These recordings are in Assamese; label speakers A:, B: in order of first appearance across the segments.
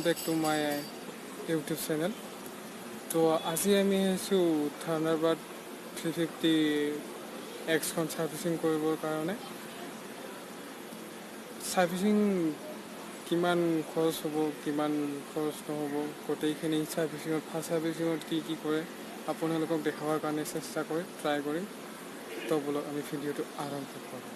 A: Back to my YouTube channel. তো আজি আমি আহিছোঁ থাণ্ডাৰবাৰ্ড 350Xখন ছাৰ্ভিচিং কৰিবৰ কাৰণে। ছাৰ্ভিচিং কিমান খৰচ হ'ব, কিমান খৰচ নহ'ব, গোটেইখিনি ছাৰ্ভিচিঙত ফাৰ্ষ্ট ছাৰ্ভিচিঙত কি কৰে আপোনালোকক দেখাবৰ কাৰণে চেষ্টা কৰিম, ট্ৰাই কৰিম। তো বলক আমি ভিডিঅ'টো আৰম্ভ কৰোঁ।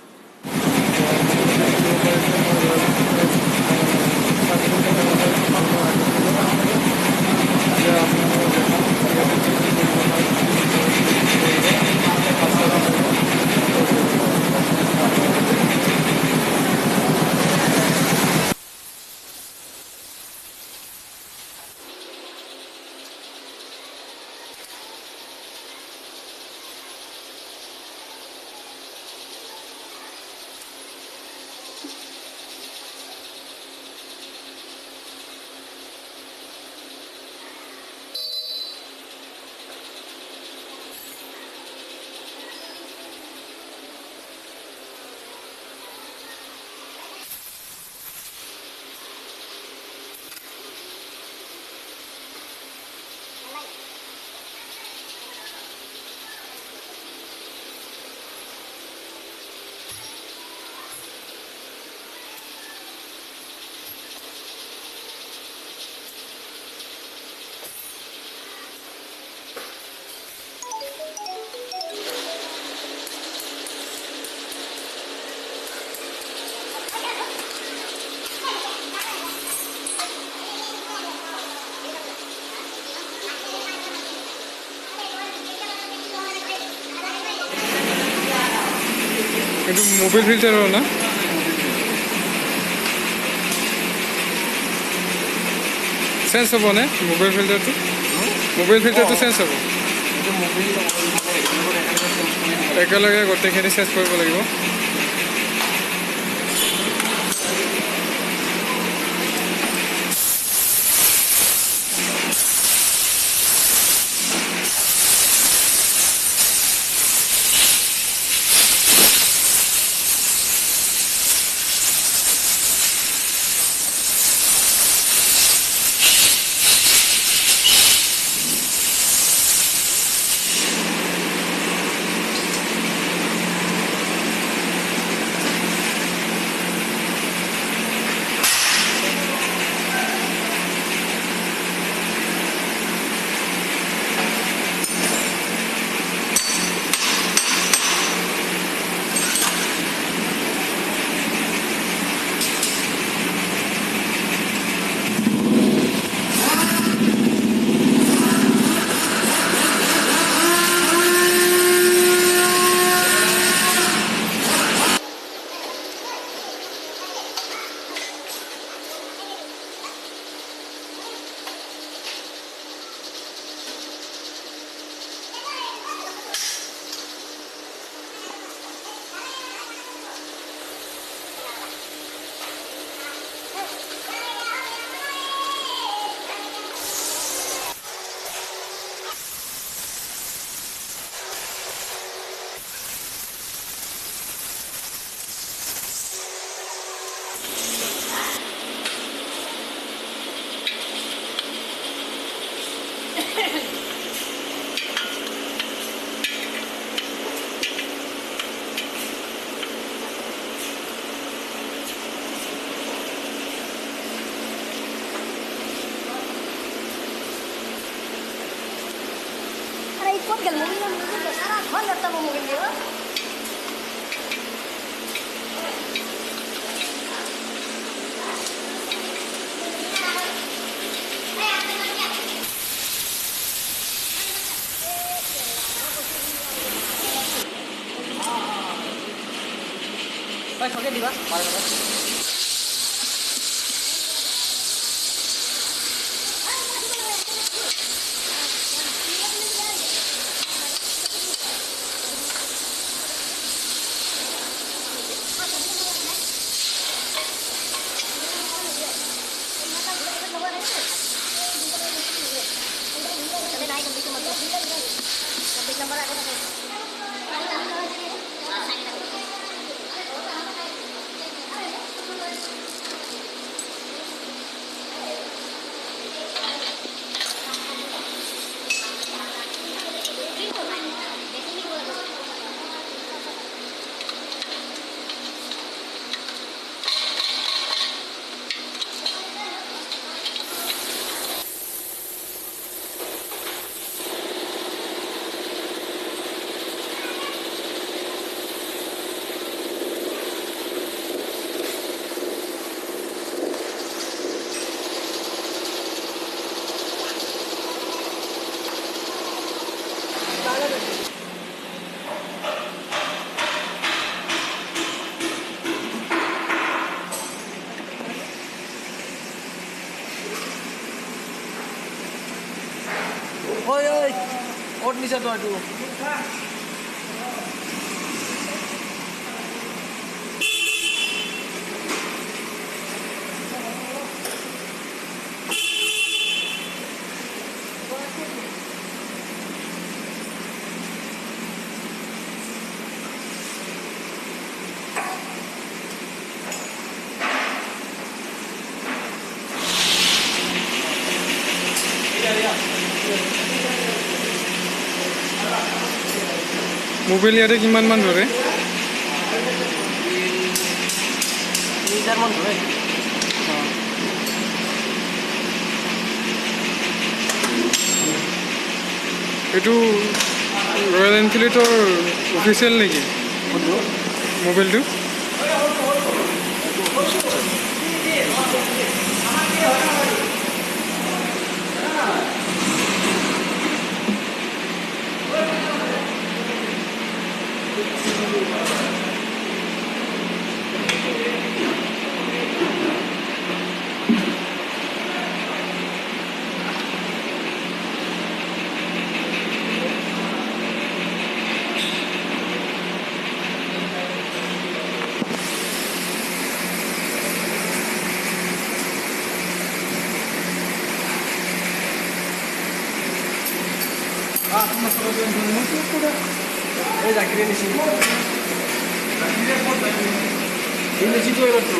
A: এইটো মোবাইল ফিল্টাৰৰ না? চেঞ্জ হ'ব নে মোবাইল ফিল্টাৰটো? মোবাইল ফিল্টাৰটো চেঞ্জ হ'ব, একেলগে গোটেইখিনি চেঞ্জ কৰিব লাগিব।
B: Ikut kan mobil yang dulu besar, kan datang mobil dia. Baik, oke di bawah.
C: ঐ ঐ ক'ত নিছা তই এইটো
A: মোবাইল ইয়াতে কিমানমান ধৰে
C: 3,000 মান ধৰে
A: এইটো ৰয়েল এনফিল্ডৰ অফিচিয়েল নেকি মোবাইলটো
C: এই জাকিৰে নিছি এই নিছিটো এইবাৰটো